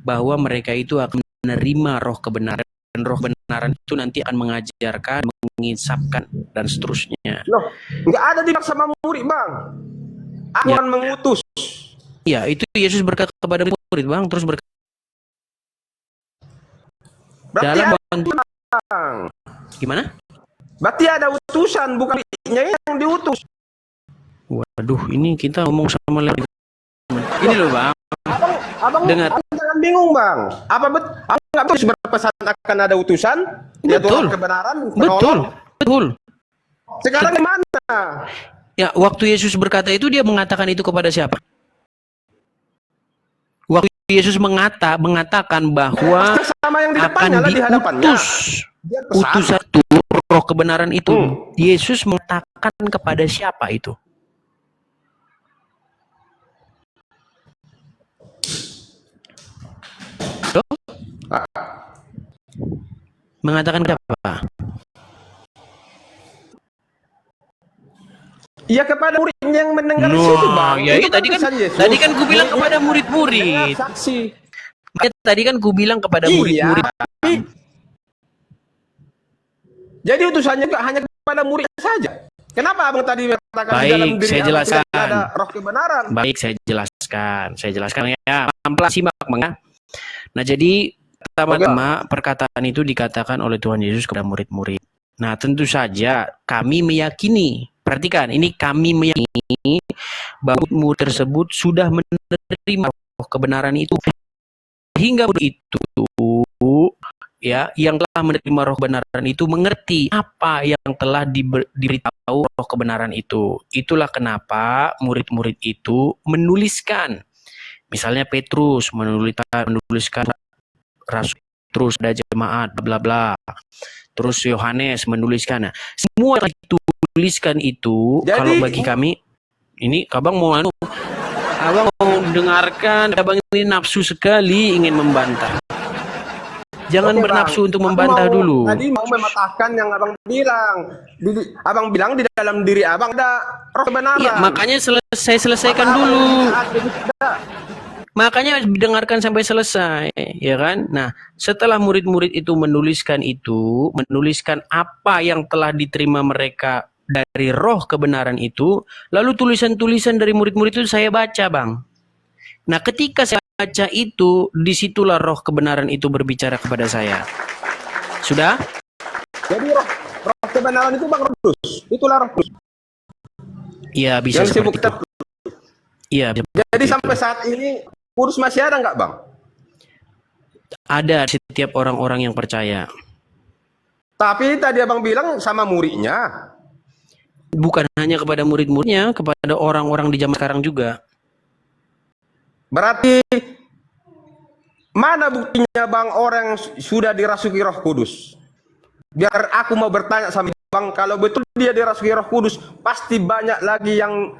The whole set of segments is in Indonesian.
bahwa mereka itu akan menerima roh kebenaran, dan roh kebenaran itu nanti akan mengajarkan, mengisapkan, dan seterusnya. Loh, nggak ada di sama murid, Bang. Aku akan mengutus. Ya, itu Yesus berkata kepada murid, Bang, terus berkata Berarti dalam Bang. Gimana? Berarti ada utusan, bukan muridnya yang diutus. Waduh, ini kita ngomong sama lagi. Ini loh, Bang. Abang dengar. Jangan bingung, Bang. Abang nggak terus berpesan akan ada utusan? Ya Tuhan kebenaran. Betul. Sekarang gimana? Ya, waktu Yesus berkata itu, dia mengatakan itu kepada siapa? Waktu Yesus mengatakan bahwa sama yang di akan diutus utusan itu, roh kebenaran itu. Yesus mengatakan kepada siapa itu? Mengatakan apa? Ya kepada muridnya yang mendengar situ, Bang. Ya, tadi kan gue bilang kepada murid-murid. Saksi. Tadi kan gue bilang kepada murid-murid. Jadi utusannya hanya kepada murid saja. Kenapa Abang tadi mengatakan dalam diri saya jelaskan. Ada roh kebenaran? Baik, saya jelaskan ya. Pelan-pelan simak, Bang ya. Nah, jadi pertama-tama perkataan itu dikatakan oleh Tuhan Yesus kepada murid-murid. Nah, tentu saja kami meyakini, perhatikan, ini kami meyakini bahwa murid tersebut sudah menerima roh kebenaran itu, sehingga itu ya, yang telah menerima roh kebenaran itu mengerti apa yang telah diberitahu roh kebenaran itu. Itulah kenapa murid-murid itu menuliskan, misalnya Petrus menuliskan rasul terus ada jemaat bla bla, terus Yohanes menuliskan. Nah, semua yang dituliskan itu, kalau bagi kami ini, abang mau dengarkan, abang ini nafsu sekali ingin membantah. Jangan bernafsu untuk membantah dulu. Tadi mau mematahkan yang abang bilang. Abang bilang di dalam diri abang ada roh kebenaran. Ya, makanya selesaikan dulu. Makanya dengarkan sampai selesai, ya kan? Nah, setelah murid-murid itu menuliskan apa yang telah diterima mereka dari roh kebenaran itu, lalu tulisan-tulisan dari murid-murid itu saya baca, Bang. Nah, ketika saya baca itu, disitulah roh kebenaran itu berbicara kepada saya. Sudah? Jadi roh kebenaran itu, Bang, roh kudus. Itulah roh kudus. Iya, bisa yang seperti itu. Iya. Jadi sampai saat ini kudus masih ada nggak, Bang? Ada setiap orang-orang yang percaya. Tapi tadi abang bilang sama muridnya. Bukan hanya kepada murid-muridnya, kepada orang-orang di zaman sekarang juga. Berarti mana buktinya, Bang, orang sudah dirasuki Roh Kudus? Biar aku mau bertanya sama Bang, kalau betul dia dirasuki Roh Kudus, pasti banyak lagi yang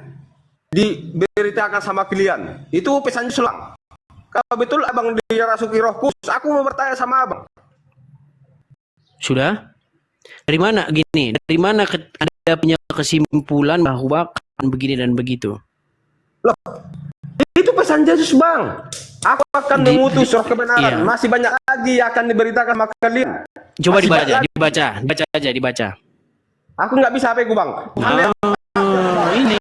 diberitakan sama kalian. Itu pesan selang. Kalau betul abang dirasuki Roh Kudus, aku mau bertanya sama abang. Sudah? Dari mana gini? Dari mana Anda punya kesimpulan bahwa akan begini dan begitu? Loh, itu pesan Yesus, Bang. Aku akan mengutus roh kebenaran. Iya. Masih banyak lagi akan diberitakan sama kalian. Coba dibaca. Aku nggak bisa HP ku, Bang. Ini.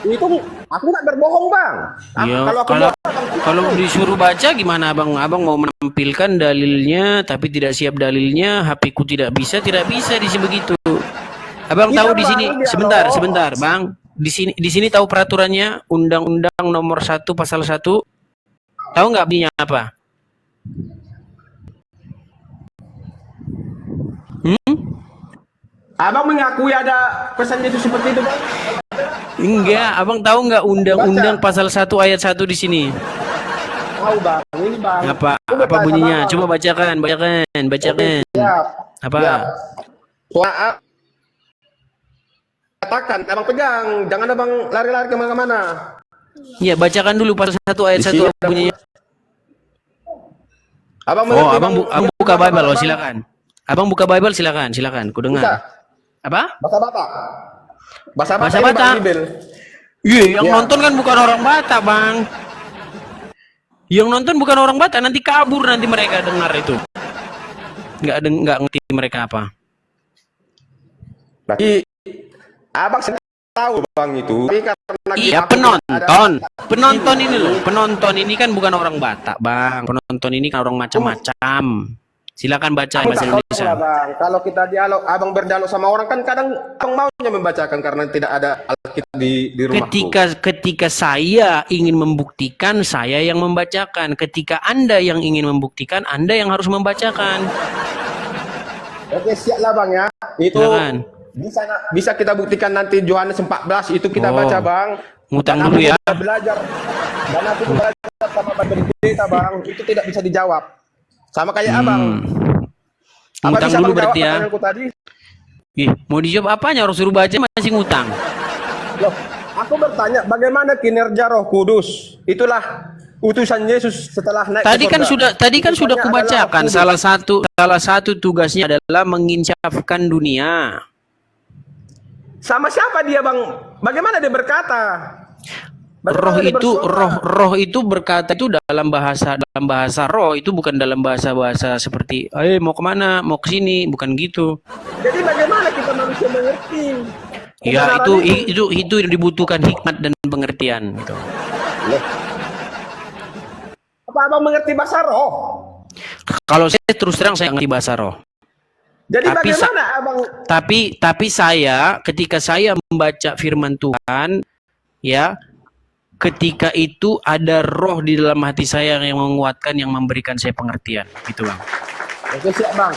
Itu aku nggak berbohong, Bang. Ya, kalau disuruh baca gimana, Abang? Abang mau menampilkan dalilnya tapi tidak siap dalilnya, HP ku tidak bisa di sini begitu. Abang tahu di sini, sebentar, Bang. Di sini tahu peraturannya, Undang-Undang Nomor 1 Pasal 1. Tahu nggak bunyinya apa? Abang mengakui ada pesan Yesus seperti itu, Bang? Enggak, Abang tahu nggak Undang-Undang Pasal 1 Ayat 1 di sini? Tahu, Bang. Ini, Bang. Apa bunyinya? Coba bacakan. Apa? Soal katakan, abang pegang, jangan abang lari-lari kemana-mana. Iya, bacakan dulu Pasal 1 Ayat 1 bunyinya. Abang buka Bible, silakan. Abang buka Bible, silakan. Ku dengar. Bisa. Apa? Bahasa Batak. Iya, yang nonton kan bukan orang Batak, Bang. Yang nonton bukan orang Batak, nanti kabur nanti mereka dengar itu. Nggak ngerti mereka apa. Berarti abang tahu bang itu. Tapi karena Iya, penonton ini loh. Penonton ini kan bukan orang Batak, Bang. Penonton ini kan orang macam-macam. Silakan baca bahasa Indonesia. Bang. Kalau kita dialog, abang berdialog sama orang kan kadang abang maunya membacakan karena tidak ada Alkitab di rumahku. Ketika saya ingin membuktikan, saya yang membacakan. Ketika Anda yang ingin membuktikan, Anda yang harus membacakan. Oke, siaplah bang ya. Itu Silakan. bisa kita buktikan nanti Yohanes 14 itu kita baca bang. Ngutang dulu ya. Belajar. Dan aku belajar sama pendeta bang, itu tidak bisa dijawab. Sama kayak abang. Ngutang dulu berarti ya. Tadi? Ih, mau dijawab apanya? Orang suruh baca masih ngutang. Loh, aku bertanya bagaimana kinerja Roh Kudus? Itulah utusan Yesus setelah naik ke surga. Tadi kan sudah kubacakan salah satu tugasnya adalah menginsafkan dunia. Sama siapa dia bang? Bagaimana dia berkata? Roh itu berkata itu dalam bahasa roh, itu bukan dalam bahasa seperti mau kemana, mau ke sini, bukan gitu. Jadi bagaimana kita manusia mengerti? Ya, itu yang dibutuhkan hikmat dan pengertian gitu. Apa abang mengerti bahasa roh? Kalau saya terus terang saya ngerti bahasa roh. Jadi bagaimana abang? Tapi saya ketika saya membaca firman Tuhan, ya, ketika itu ada roh di dalam hati saya yang menguatkan, yang memberikan saya pengertian, gitu bang. Oke siap bang.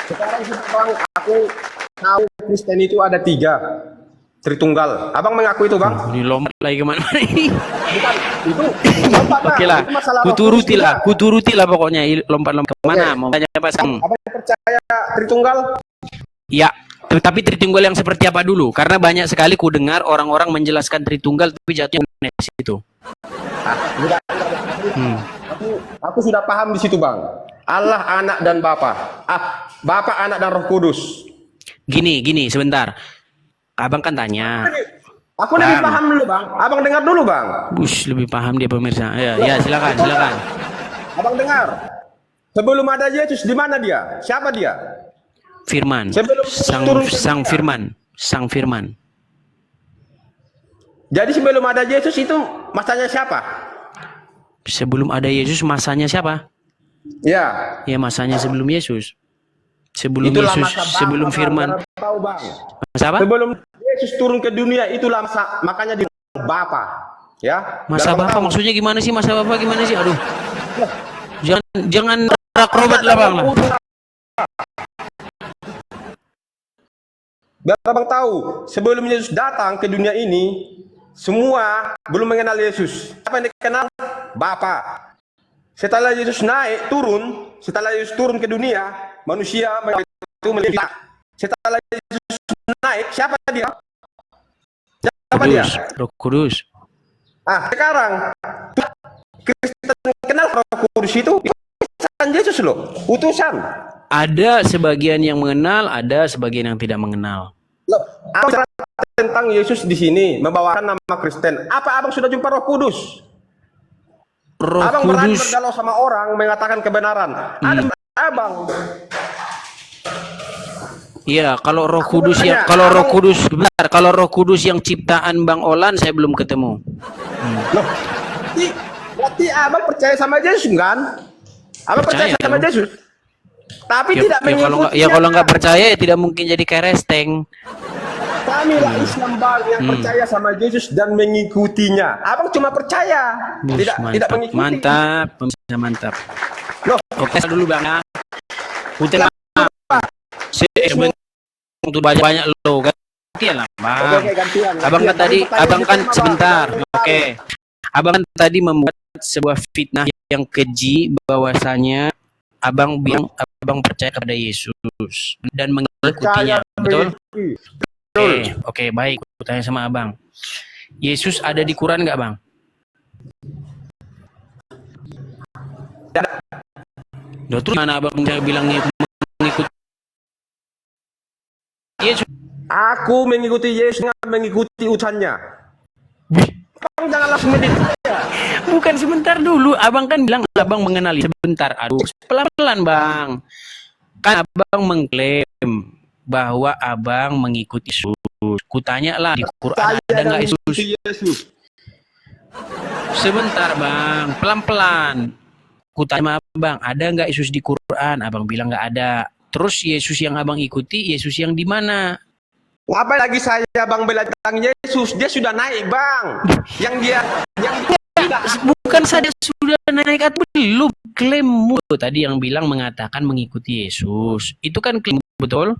Sekarang bang, aku tahu Kristen itu ada 3. Tritunggal. Abang mengaku itu bang? Ini lompat lagi kemana ini? Bukan, itu lompat bang. Oke lah, kuturuti lah pokoknya. Lompat-lompat kemana? Mau tanya apa sang? Abang percaya Tritunggal? Ya, tapi Tritunggal yang seperti apa dulu? Karena banyak sekali ku dengar orang-orang menjelaskan Tritunggal tapi jatuhnya Unes itu. Aku sudah paham di situ bang. Allah, Anak dan Bapa. Bapa, Anak dan Roh Kudus. Gini, sebentar. Abang kan tanya. Aku lebih paham dulu bang. Abang dengar dulu bang. Lebih paham dia pemirsa. Ya, silakan. Abang dengar. Sebelum ada Yesus di mana dia? Siapa dia? Firman. Sang Firman. Jadi sebelum ada Yesus itu masanya siapa? Sebelum ada Yesus masanya siapa? Ya. Ya, masanya sebelum Yesus. Sebelum Yesus, sebelum Firman. Tahu bang. Masa apa? Sebelum Yesus turun ke dunia itulah makanya di Bapa. Ya. Masa Bapa maksudnya gimana sih? Masa Bapa gimana sih? Aduh. Jangan akrobat lah bang. Biar abang tahu, sebelum Yesus datang ke dunia ini, semua belum mengenal Yesus. Apa yang dikenal? Bapa. Setelah Yesus setelah Yesus turun ke dunia, manusia itu melihat. Setelah Yesus naik, siapa dia? Roh Kudus. Sekarang Kristen kenal Roh Kudus itu utusan Yesus loh, utusan. Ada sebagian yang mengenal, ada sebagian yang tidak mengenal. Loh, bicara tentang Yesus di sini membawakan nama Kristen. Apa abang sudah jumpa Roh Kudus? Abang berani bergaul sama orang mengatakan kebenaran. Ada abang. Iya, kalau Roh Kudus kalau Roh Kudus yang ciptaan Bang Olan saya belum ketemu. Loh, berarti abang percaya sama Yesus kan? Abang percaya sama Yesus? Tapi tidak mengikuti. Kalau nggak percaya ya tidak mungkin jadi keresteng. Kami lah Islam bang yang percaya sama Yesus dan mengikutinya. Abang cuma percaya, tidak mengikuti. Mantap. Loh, oke dulu bang ya. Putih lah. Untuk banyak lo gantian lah bang. Gantian. Abang kan sebentar. Oke. Abang kan tadi membuat sebuah fitnah yang keji bahwasanya abang bilang abang percaya kepada Yesus dan mengikutinya, betul? Oke, baik. Aku tanya sama abang. Yesus ada di Quran nggak bang? Terus mana abang bilang mengikuti Yesus? Aku mengikuti Yesus dengan mengikuti utusannya. Bang jangan langsung medit. Bukan, sebentar dulu. Abang kan bilang abang mengenali. Sebentar, aduh. Pelan-pelan, Bang. Kan abang mengklaim bahwa abang mengikuti Yesus. Kutanya lah, di Quran ada nggak Yesus? Sebentar, Bang. Pelan-pelan. Kutanya abang, ada nggak Yesus di Quran? Abang bilang nggak ada. Terus Yesus yang abang ikuti, Yesus yang di mana? Apa lagi saya bang bela tentang Yesus? Dia sudah naik bang. Yang dia bukan saja sudah naik atau belum. Klaimmu tadi yang bilang mengatakan mengikuti Yesus. Itu kan klaim, betul?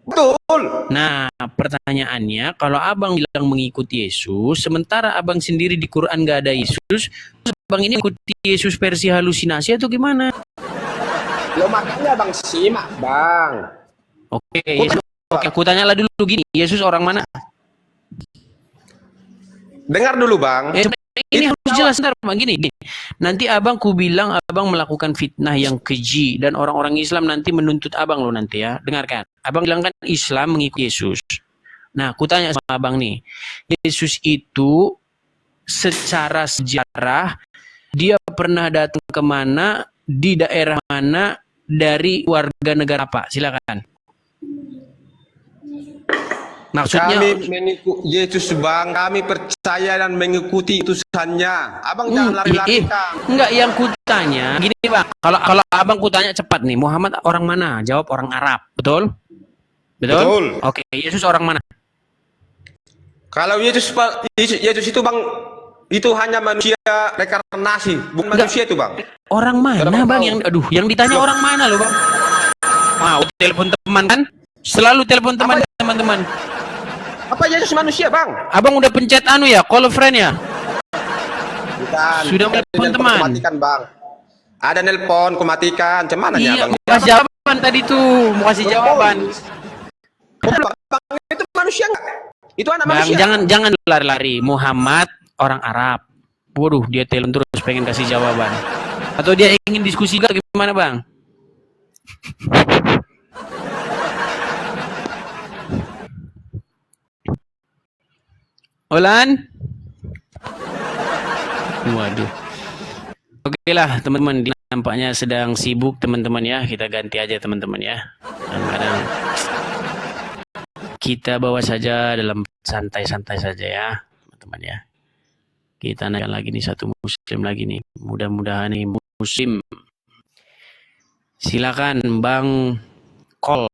Betul. Nah, pertanyaannya, kalau abang bilang mengikuti Yesus, sementara abang sendiri di Quran nggak ada Yesus, abang ini mengikuti Yesus versi halusinasi atau gimana? Lo makanya bang simak bang. Oke, Yesus. Oke, aku tanya lah dulu gini, Yesus orang mana? Dengar dulu bang. Ini harus jelas ntar bang, gini. Nanti abang ku bilang abang melakukan fitnah yang keji dan orang-orang Islam nanti menuntut abang lo nanti ya. Dengarkan, abang bilang kan Islam mengikuti Yesus. Nah, ku tanya sama abang nih, Yesus itu secara sejarah dia pernah datang kemana, di daerah mana, dari warga negara apa? Silakan. Maksudnya kami mengikuti Yesus bang, kami percaya dan mengikuti utusannya. Abang jangan lari-lari kang. Enggak, yang kutanya gini bang, kalau abang kutanya cepat nih, Muhammad orang mana? Jawab orang Arab, betul? Betul? Oke, Yesus orang mana? Kalau Yesus itu bang, itu hanya manusia reinkarnasi, bukan manusia itu bang. Orang mana bang yang ditanya orang mana lo bang? Mau telepon teman kan? Selalu telepon teman-teman. Apa Yesus manusia bang? Abang udah pencet call friend ya? Bukan. Sudah telepon teman. Matikan bang. Ada nelpon, kumatikan. Cemana ya bang? Iya, kasih jawaban tadi tuh, mau kasih jawaban. Bang, itu manusia nggak? Itu anak bang, manusia. Jangan lari-lari. Muhammad orang Arab. Waduh, dia telepon terus pengen kasih jawaban. Atau dia ingin diskusi gimana bang? Olan? Waduh. Oke lah teman-teman, nampaknya sedang sibuk teman-teman ya. Kita ganti aja teman-teman ya. Kadang-kadang kita bawa saja dalam santai-santai saja ya teman-teman ya. Kita naikkan lagi nih satu muslim lagi nih. Mudah-mudahan nih muslim. Silakan Bang call.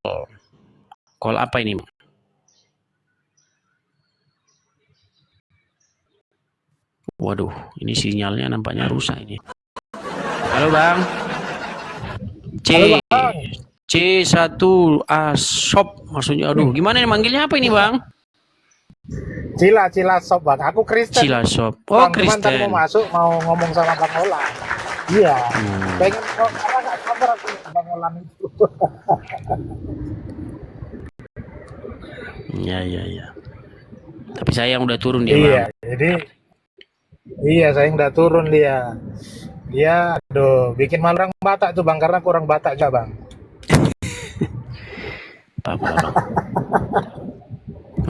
Call apa ini? Waduh, ini sinyalnya nampaknya rusak ini. Halo Bang. C1 Shop maksudnya. Aduh, gimana nih manggilnya apa ini Bang? Cila Shop bang. Aku Kristen. Cila Shop. Oh, Kristen. Tadi mau masuk mau ngomong sama Bang Olan. Iya. Pengen karena nggak sabar aku Bang Olan itu. Iya. Tapi saya yang udah turun dia. Iya, Bang. jadi iya saya udah turun dia. Dia, bikin malu orang Batak tuh bang, karena kurang Batak juga bang. Bang.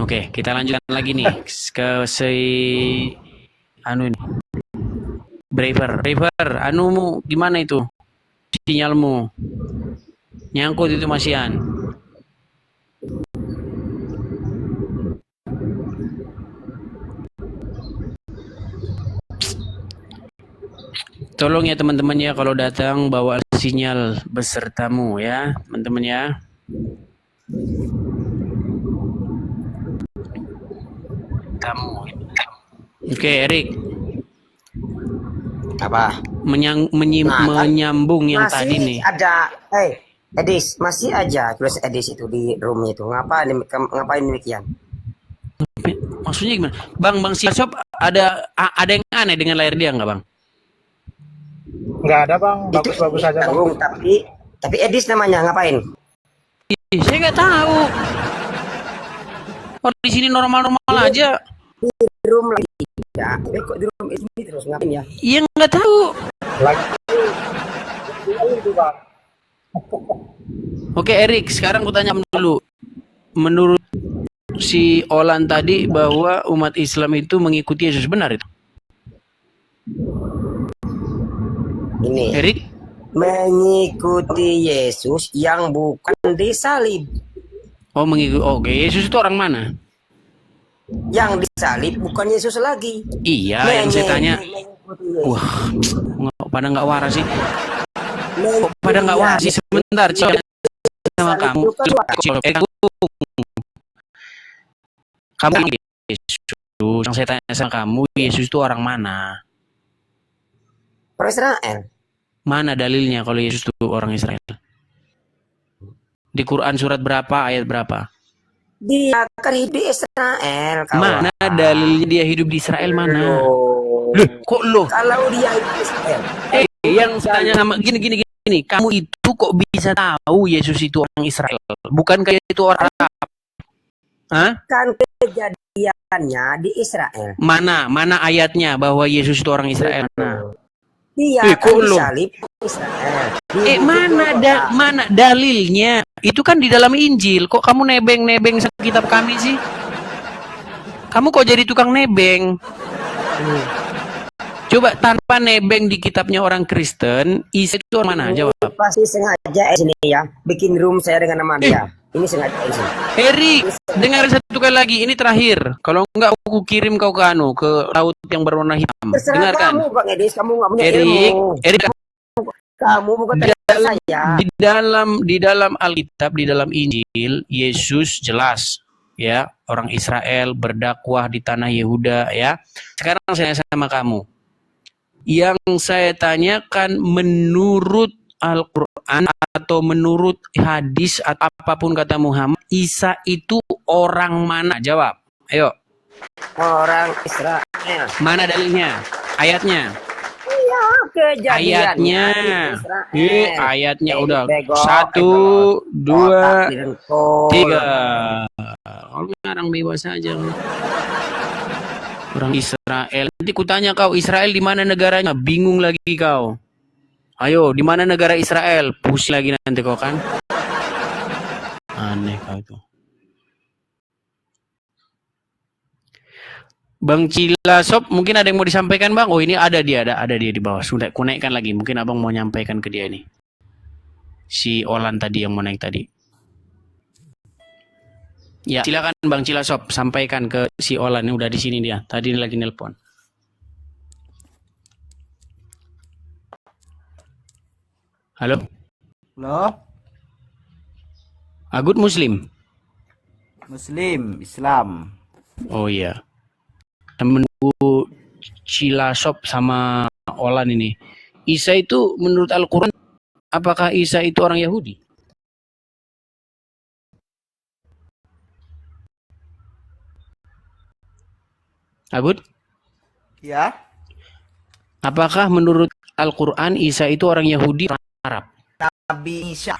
Oke, kita lanjutkan lagi nih ke ini. Braver, gimana itu? Sinyalmu nyangkut itu Masian. Tolong ya teman-teman ya, kalau datang bawa sinyal besertamu ya teman-teman ya. Oke, Erik. Apa? Menyambung yang tadi nih. Ada, Edis, masih aja tulis Edis itu di room itu. Ngapain demikian? Maksudnya gimana? Bang Shop ada yang aneh dengan layar dia nggak Bang? Nggak ada bang, bagus-bagus aja bang. Tapi Edis namanya ngapain? Saya nggak tahu. Oh, di sini normal-normal aja. Di room lagi ya. Kok di room ini terus ngapain ya? Iya nggak tahu. Lagi itu bang. Oke Erik, sekarang aku tanya dulu. Menurut si Olan tadi bahwa umat Islam itu mengikuti Yesus, benar itu? Ini Erik? mengikuti Yesus yang bukan disalib. Oh, mengikuti. Oke, Yesus itu orang mana? Yang disalib bukan Yesus lagi. Iya, yang saya tanya. Mengikuti Yesus. Wah, pada nggak waras sih. Mengikuti Pada nggak waras sih. Sebentar, coba sama kamu. Kamu Yesus. Yang saya tanya sama kamu, Yesus itu orang mana? Orang Israel. Mana dalilnya kalau Yesus itu orang Israel? Di Quran surat berapa, ayat berapa? Dia kan hidup di Israel. Kawan. Mana dalilnya dia hidup di Israel, mana? Loh. Loh, kok loh? Kalau dia hidup di Israel. Yang saya tanya sama gini, kamu itu kok bisa tahu Yesus itu orang Israel? Bukan kayak itu orang Arab? Hah? Kan kejadiannya di Israel. Mana ayatnya bahwa Yesus itu orang Israel? Nah. Dia kan disalib di Israel. Mana dalilnya? Itu kan di dalam Injil. Kok kamu nebeng kitab kami sih? Kamu kok jadi tukang nebeng? Coba tanpa nebeng di kitabnya orang Kristen, Isa itu orang mana? Jawab. Pasti sengaja sini ya, bikin room saya dengan nama dia. Ini sengaja sini. Erik, dengar satu kali lagi. Ini terakhir. Kalau enggak aku kirim kau ke laut yang berwarna hitam. Terserah Dengarkan. kamu, Bang Edis, kamu nggak punya ilmu. Erik, Kamu bukan saya. Di dalam Alkitab, di dalam Injil, Yesus jelas ya, orang Israel berdakwah di tanah Yehuda ya. Sekarang saya sama kamu. Yang saya tanyakan menurut Al-Quran atau menurut hadis atau apapun kata Muhammad, Isa itu orang mana? Jawab. Ayo. Orang Israel. Mana dalilnya? Ayatnya. Iya, kejadiannya. Ayatnya udah. Bego, 1, 2, 3. Orang bebas saja. Orang Israel. Nanti kutanya kau, Israel di mana negaranya? Bingung lagi kau. Ayo, di mana negara Israel? Pusing lagi nanti kau kan? Aneh kau itu. Bang Cilasop, mungkin ada yang mau disampaikan, Bang? Oh, ini ada dia di bawah. Sudah kunaikkan lagi. Mungkin Abang mau nyampaikan ke dia nih. Si Olan tadi yang mau naik tadi. Ya, silakan Bang Cilasop, sampaikan ke si Olan. Ini udah di sini dia. Tadi lagi nelpon. Halo. Halo, Agut Muslim. Muslim, Islam. Oh iya. Temenku Cilasop sama Olan ini. Isa itu menurut Al-Quran, apakah Isa itu orang Yahudi? Agut? Ya, Apakah menurut Al-Quran Isa itu orang Yahudi atau Arab? Nabi Isa,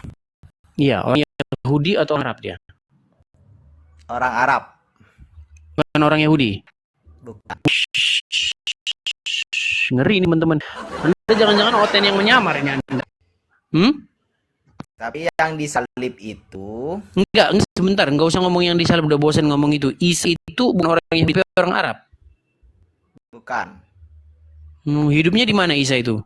Iya, orang Yahudi atau Arab dia? orang Arab. Bukan orang Yahudi. Bukan. Ngeri ini teman-teman. Anda jangan-jangan Oten yang menyamar ini Anda. Tapi yang disalib itu Enggak, sebentar. Enggak usah ngomong yang disalib. Udah bosan ngomong itu. Isa itu bukan orang Yahudi, orang Arab. bukan. Hidupnya di mana Isa itu?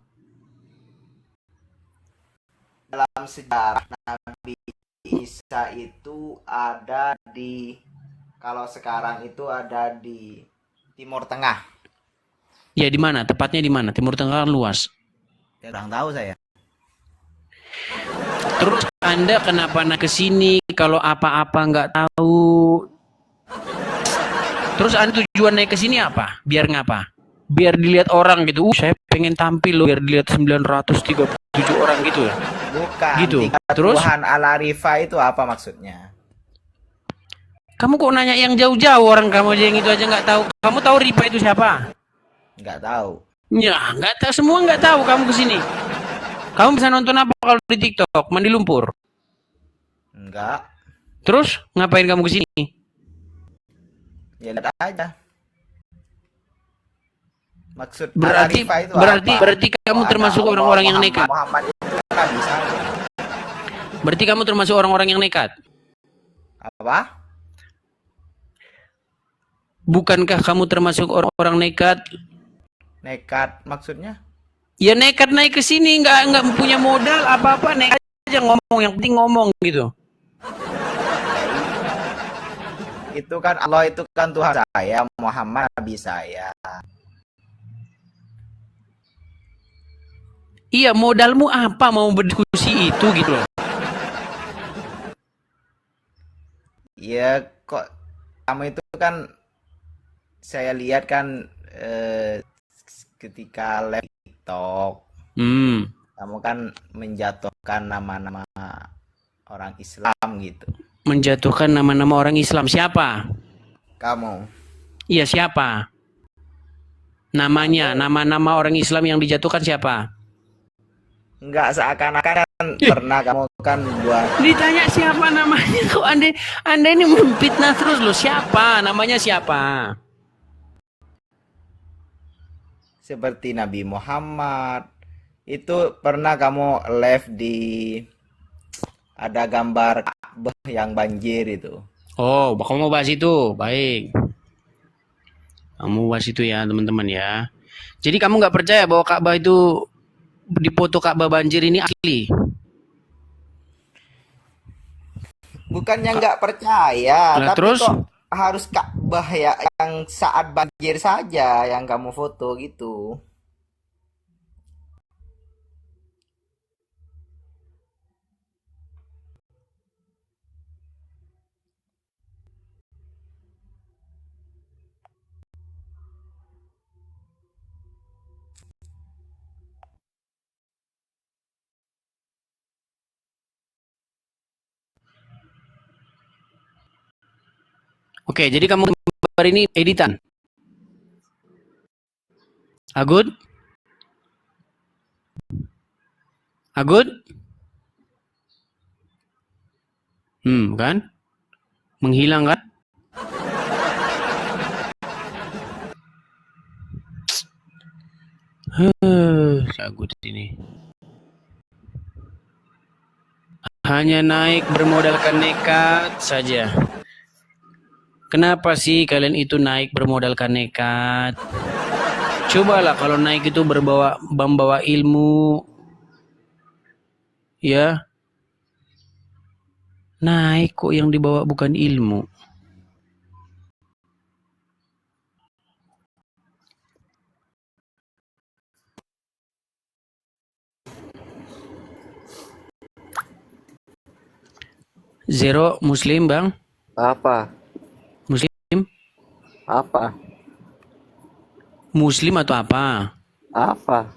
Dalam sejarah Nabi Isa itu ada di, kalau sekarang itu ada di Timur Tengah. Ya di mana? Tepatnya di mana? Timur Tengah kan luas. Ya, kurang tahu saya. Terus Anda kenapa naik ke sini kalau apa-apa nggak tahu? Terus Anda tujuan naik ke sini apa? Biar ngapa? Biar dilihat orang gitu. Saya pengen tampil loh biar dilihat 937 orang gitu ya. Bukan. Gitu. Tiga Terus? Tuhan Al-Arifah itu apa maksudnya? Kamu kok nanya yang jauh-jauh, orang kamu aja yang itu aja nggak tahu. Kamu tahu Rifa itu siapa? Nggak tahu. Ya, nggak tahu, semua nggak tahu kamu kesini. Kamu bisa nonton apa kalau di TikTok? Mandi lumpur. Enggak. Terus ngapain kamu kesini? Ya lihat aja. Maksud Berarti Al-Arifah itu berarti apa? kamu termasuk orang-orang yang nekat. Muhammad itu kan bisa. Berarti kamu termasuk orang-orang yang nekat. Apa? Bukankah kamu termasuk orang-orang nekat? Nekat maksudnya? Ya nekat naik ke sini, nggak punya modal apa-apa, nekat aja ngomong, yang penting ngomong gitu. Itu kan Allah itu kan Tuhan saya, Muhammad Nabi saya. Iya, modalmu apa mau berdiskusi itu gitu loh. Iya kok kamu itu kan saya lihat kan ketika live TikTok, Hmm. kamu kan menjatuhkan nama-nama orang Islam gitu. Menjatuhkan nama-nama orang Islam. Siapa? Kamu. Iya, siapa? Namanya, nama-nama orang Islam yang dijatuhkan siapa? Enggak, seakan-akan kan pernah kamu kan buat Ditanya siapa namanya, kok anda ini memfitnah terus loh. Siapa? Namanya siapa? seperti Nabi Muhammad. Itu pernah kamu live di ada gambar Ka'bah yang banjir itu. Oh, kamu mau bahas itu? Baik. Kamu bahas itu ya, teman-teman ya. Jadi kamu nggak percaya bahwa Ka'bah itu, di foto Ka'bah banjir ini asli? Bukannya nggak percaya, Lah, tapi terus? kok harus Ka'bah ya yang saat banjir saja yang kamu foto gitu. Oke, jadi kamu gambar ini editan. Agud? Agud? Kan? Menghilang kan? Agud ini. Hanya naik bermodalkan nekat saja. Kenapa sih kalian itu naik bermodalkan nekat? Cobalah kalau naik itu membawa ilmu. Ya. Naik kok yang dibawa bukan ilmu. Zero Muslim, Bang? Apa? Muslim? Apa? Muslim atau apa? Apa?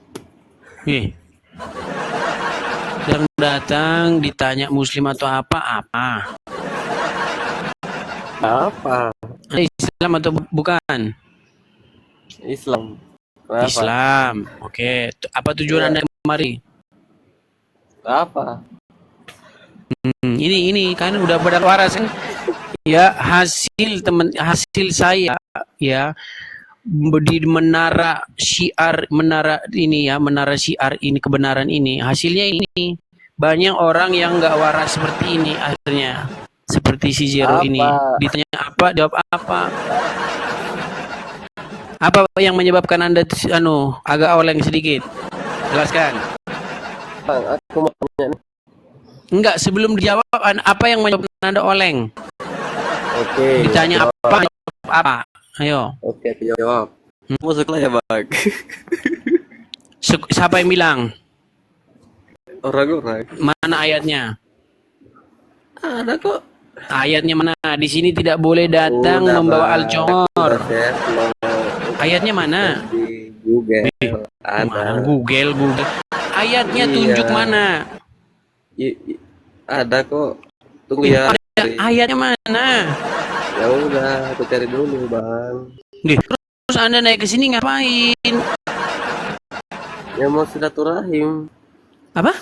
Yang datang ditanya Muslim atau apa? Apa? Islam atau bukan? Islam. Kenapa? Islam. Oke. Apa tujuan Anda kemari? Apa? Ini kan udah pada waras kan? Ya, hasil saya ya di menara syiar ini kebenaran ini, hasilnya ini banyak orang yang nggak waras seperti ini akhirnya, seperti si Zero ini. Ditanya apa, jawab apa. Apa yang menyebabkan Anda agak oleng sedikit? Jelaskan. Bang, aku mau tanya nih. Enggak, sebelum dijawab, apa yang menyebabkan Anda oleng? Oke. Ditanya jawab. apa, jawab apa? Ayo. Oke, aku jawab. Masuklah ya, Bang. Siapa yang bilang? Orang-orang. Mana ayatnya? Ada kok. Ayatnya mana? Di sini tidak boleh datang Udah, membawa Bang. al-jongor. Udah, Chef. Ayatnya mana? Di Google. Mana? Ada. Google. Ayatnya Iya. tunjuk mana? Ada kok. Tunggu ya. Ayatnya mana? Ya udah, aku cari dulu, Bang. Terus Anda naik ke sini ngapain? Ya mau silaturahim. Apa?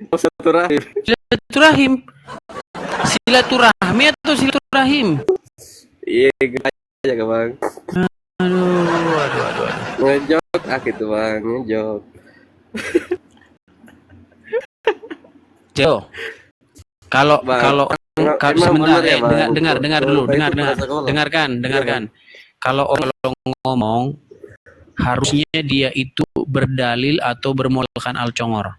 Mau silaturahim. Silaturahim. Silaturahmi atau silaturahim? Iya, gitu aja, Bang. Aduh. Ngejok gitu, Bang. Ngejok. Jo. Kalau Bang, kalau emang sebentar bener ya, Bang? dengar dulu, Untuk dengarkan. Kalau orang ngomong harusnya dia itu berdalil atau bermodalkan al-congor.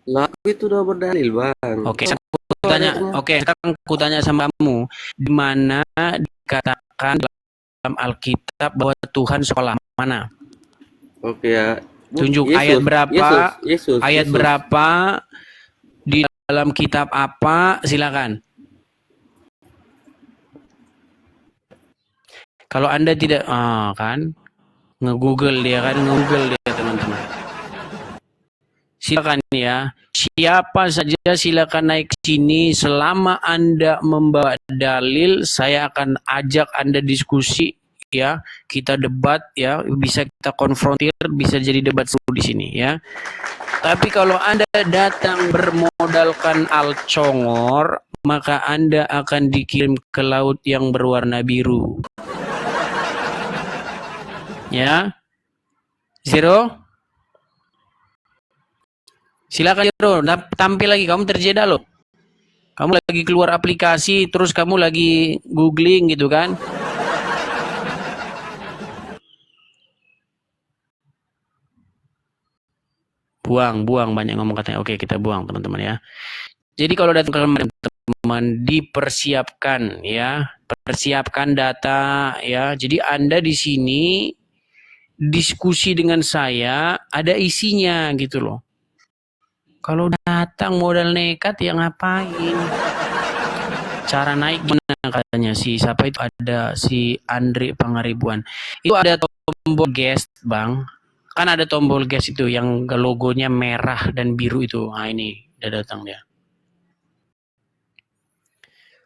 Lah, aku itu udah berdalil, Bang. Oke, sekarang aku tanya sama kamu, di mana dikatakan dalam Alkitab bahwa Tuhan sekolah mana? Oke ya. Tunjuk Yesus, ayat berapa? Yesus. Berapa di dalam kitab apa? Silakan. Kalau Anda tidak, kan nge-google dia teman-teman. Silakan ya. Siapa saja silakan naik ke sini. Selama Anda membawa dalil, saya akan ajak Anda diskusi ya. Kita debat ya, bisa kita konfrontir, bisa jadi debat seru di sini ya. Tapi kalau Anda datang bermodalkan al-congor, maka Anda akan dikirim ke laut yang berwarna biru. Ya. Zero. Silakan Zero, tampil lagi, kamu terjeda loh. Kamu lagi keluar aplikasi, terus kamu lagi googling gitu kan. Buang banyak ngomong katanya. Oke, kita buang teman-teman ya. Jadi kalau datang ke teman-teman, dipersiapkan ya, persiapkan data ya. Jadi Anda di sini diskusi dengan saya ada isinya gitu loh. Kalau datang modal nekat ya ngapain? Cara naik gimana katanya siapa itu, ada si Andre Pangaribuan. Itu ada tombol guest, Bang. Kan ada tombol guest itu yang logonya merah dan biru itu. Nah ini udah datang dia.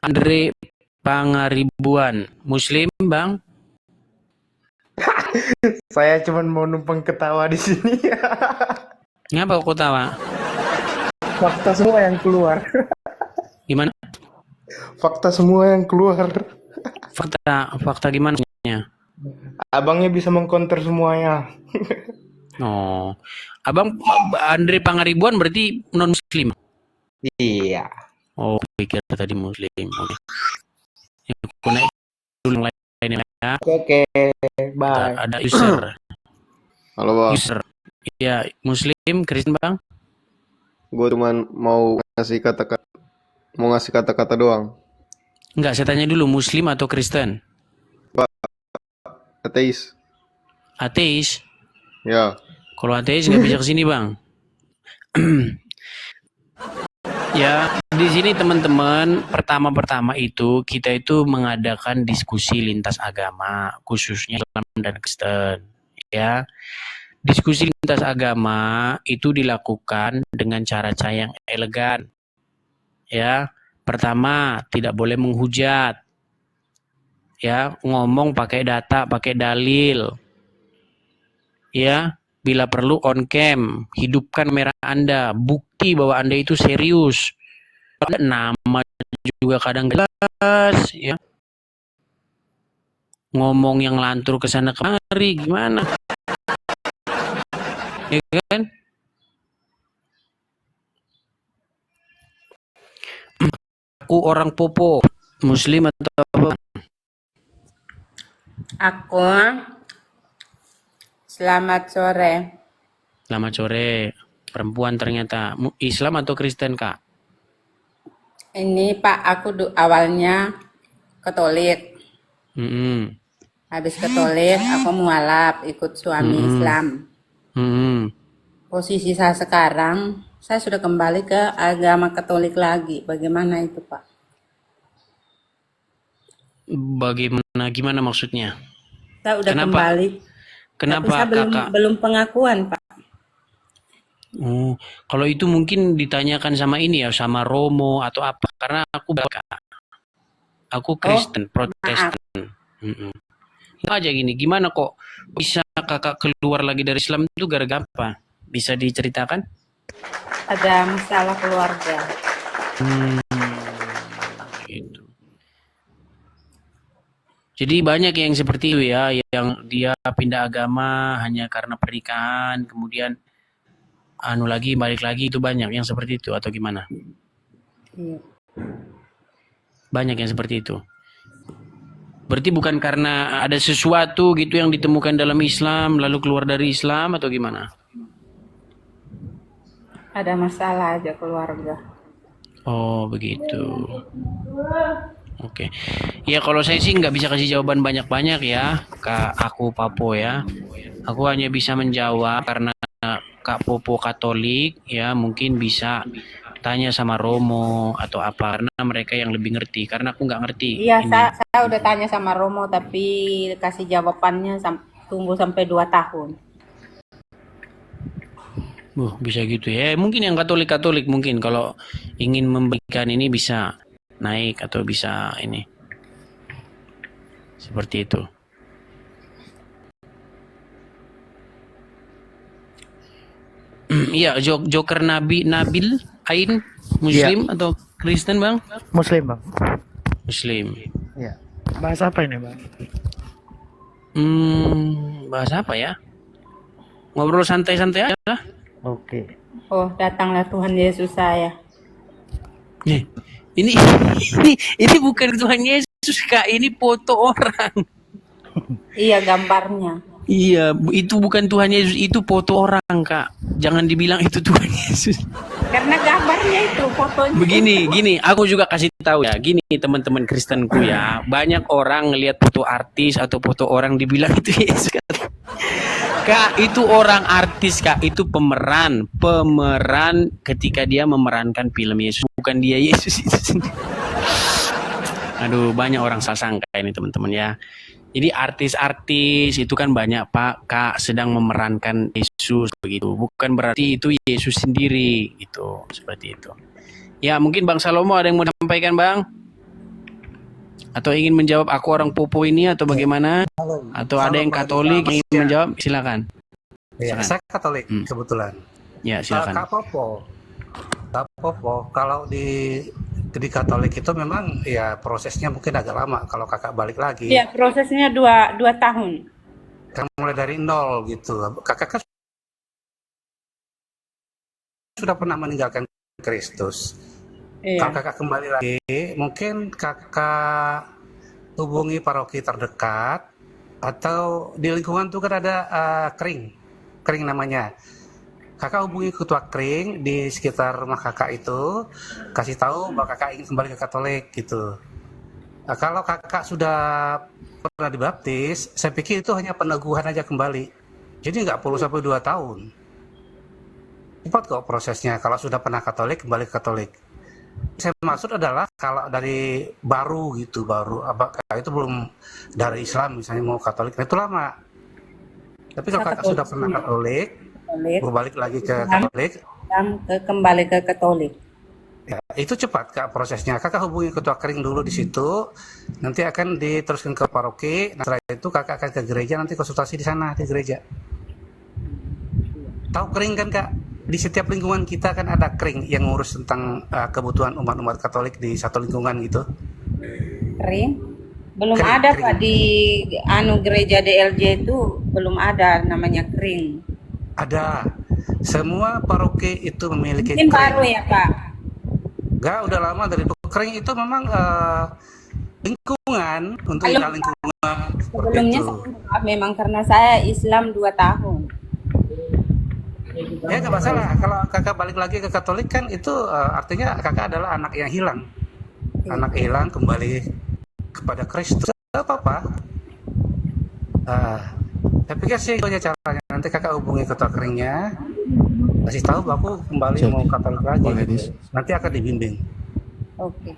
Andre Pangaribuan, Muslim, Bang? Saya cuma mau numpang ketawa di sini. Ngapa kok tawa? Fakta semua yang keluar. Gimana? Fakta semua yang keluar. Fakta gimana? Abangnya bisa mengkonter semuanya. Oh, Abang Andre Pangaribuan berarti non Muslim? Iya. Oh, pikir tadi Muslim. Oke. Aku naik dulu yang lain ya. Oke. Bye. Ada user. Halo, Bang. User. Ya, Muslim, Kristen, Bang? Gue cuman mau ngasih kata-kata doang. Enggak, saya tanya dulu, Muslim atau Kristen? Ateis. Ateis? Ya. Kalau ateis nggak bisa kesini, Bang. Ya, di sini teman-teman, pertama itu kita itu mengadakan diskusi lintas agama, khususnya Islam dan Kristen. Ya, diskusi lintas agama itu dilakukan dengan cara-cara yang elegan. Ya, pertama tidak boleh menghujat. Ya, ngomong pakai data, pakai dalil. Ya, bila perlu on cam, hidupkan kamera Anda, bukti bahwa Anda itu serius. Nama juga kadang jelas, ya. Ngomong yang lantur ke sana kemari, gimana? Ya kan? Aku orang popo, Muslim atau apa? Aku selamat sore. Selamat sore. Perempuan ternyata. Islam atau Kristen, Kak? Ini Pak, aku awalnya Katolik. Habis Katolik, aku mualaf ikut suami Islam. Posisi saya sekarang, saya sudah kembali ke agama Katolik lagi. Bagaimana itu, Pak? Gimana maksudnya? Saya udah kembali. Kenapa tapi saya Kakak? belum pengakuan, Pak. Oh, kalau itu mungkin ditanyakan sama ini ya, sama Romo atau apa? Karena aku Kristen, Protestan. Nggak aja gini, gimana kok bisa kakak keluar lagi dari Islam itu gara-gara apa? Bisa diceritakan? Ada masalah keluarga. Gitu. Jadi banyak yang seperti itu ya, yang dia pindah agama hanya karena pernikahan, kemudian balik lagi, itu banyak yang seperti itu atau gimana? Iya. Banyak yang seperti itu. Berarti bukan karena ada sesuatu gitu yang ditemukan dalam Islam lalu keluar dari Islam atau gimana? Ada masalah aja keluarga. Oh begitu. Oke. Ya kalau saya sih nggak bisa kasih jawaban banyak-banyak ya, Kak aku Papo ya. Aku hanya bisa menjawab karena Kak Popo Katolik ya, mungkin bisa tanya sama Romo atau apa karena mereka yang lebih ngerti karena aku nggak ngerti Iya, ini. saya udah tanya sama Romo tapi kasih jawabannya tunggu sampai 2 tahun. Bisa gitu ya. Mungkin yang Katolik-Katolik mungkin kalau ingin memberikan ini bisa naik atau bisa ini. Seperti itu. Iya, Joker Nabil Ain Muslim atau Kristen, Bang? Muslim, Bang. Muslim. Ya. Bahas apa ini, Bang? Bahas apa ya? Ngobrol santai-santai aja lah. Oke. Oh, datanglah Tuhan Yesus saya. Nih, ini ini bukan Tuhan Yesus, Kak. Ini foto orang. Iya, gambarnya. Iya, itu bukan Tuhan Yesus, itu foto orang, Kak. Jangan dibilang itu Tuhan Yesus. Karena gambarnya itu fotonya. Gini, aku juga kasih tahu ya. Gini, teman-teman Kristenku ya. Banyak orang ngelihat foto artis atau foto orang dibilang itu Yesus. Kak, itu orang artis, Kak. Itu pemeran ketika dia memerankan film Yesus, bukan dia Yesus itu sendiri. Aduh, banyak orang salah sangka ini, teman-teman ya. Jadi artis-artis itu kan banyak Pak, Kak, sedang memerankan Yesus begitu. Bukan berarti itu Yesus sendiri gitu, seperti itu. Ya, mungkin Bang Salomo ada yang mau disampaikan, Bang? Atau ingin menjawab aku orang Popo ini atau bagaimana? Atau ada yang Katolik yang ingin menjawab? Silakan. Ya, saya Katolik kebetulan. Ya, silakan. Kak Popo, kalau di Katolik itu memang ya prosesnya mungkin agak lama kalau kakak balik lagi. Iya, prosesnya 2 tahun. Kan mulai dari nol gitu. Kakak kan sudah pernah meninggalkan Kristus. Iya. Kalau kakak kembali lagi, mungkin kakak hubungi paroki terdekat atau di lingkungan tuh kan ada kering namanya. Kakak hubungi ketua kering di sekitar rumah kakak itu, kasih tahu bahwa kakak ingin kembali ke Katolik gitu. Nah, kalau kakak sudah pernah dibaptis, saya pikir itu hanya peneguhan aja kembali. Jadi nggak perlu sampai 2 tahun. Cepat kok prosesnya kalau sudah pernah Katolik, kembali ke Katolik. Saya maksud adalah kalau dari baru apa itu belum dari Islam misalnya mau Katolik, nah itu lama. Tapi kalau kakak sudah pernah Katolik, berbalik lagi ke Katolik, Dan kembali ke Katolik. ya itu cepat Kak prosesnya. Kakak hubungi ketua kering dulu di situ, nanti akan diteruskan ke paroki. Nah, setelah itu kakak akan ke gereja, nanti konsultasi di sana di gereja. Tahu kering kan Kak? Di setiap lingkungan kita kan ada kering yang ngurus tentang kebutuhan umat-umat Katolik di satu lingkungan gitu. Kering? Belum Kering, ada kering. Pak di gereja DLJ itu belum ada namanya kering. Ada. Semua paroki itu memiliki Mungkin kering. baru ya Pak. Enggak, udah lama dari kering itu memang lingkungan untuk Belum. lingkungan seperti Sebelumnya itu. saya, memang karena saya Islam 2 tahun. Ya nggak masalah. Kalau kakak balik lagi ke Katolik kan itu artinya kakak adalah anak yang hilang. Anak hilang kembali kepada Kristus. Gak apa-apa. Saya pikir sih itu aja caranya. Nanti kakak hubungi ketua keringnya, kasih tahu bahwa aku kembali mau Katolik lagi. Nanti akan dibimbing. Oke.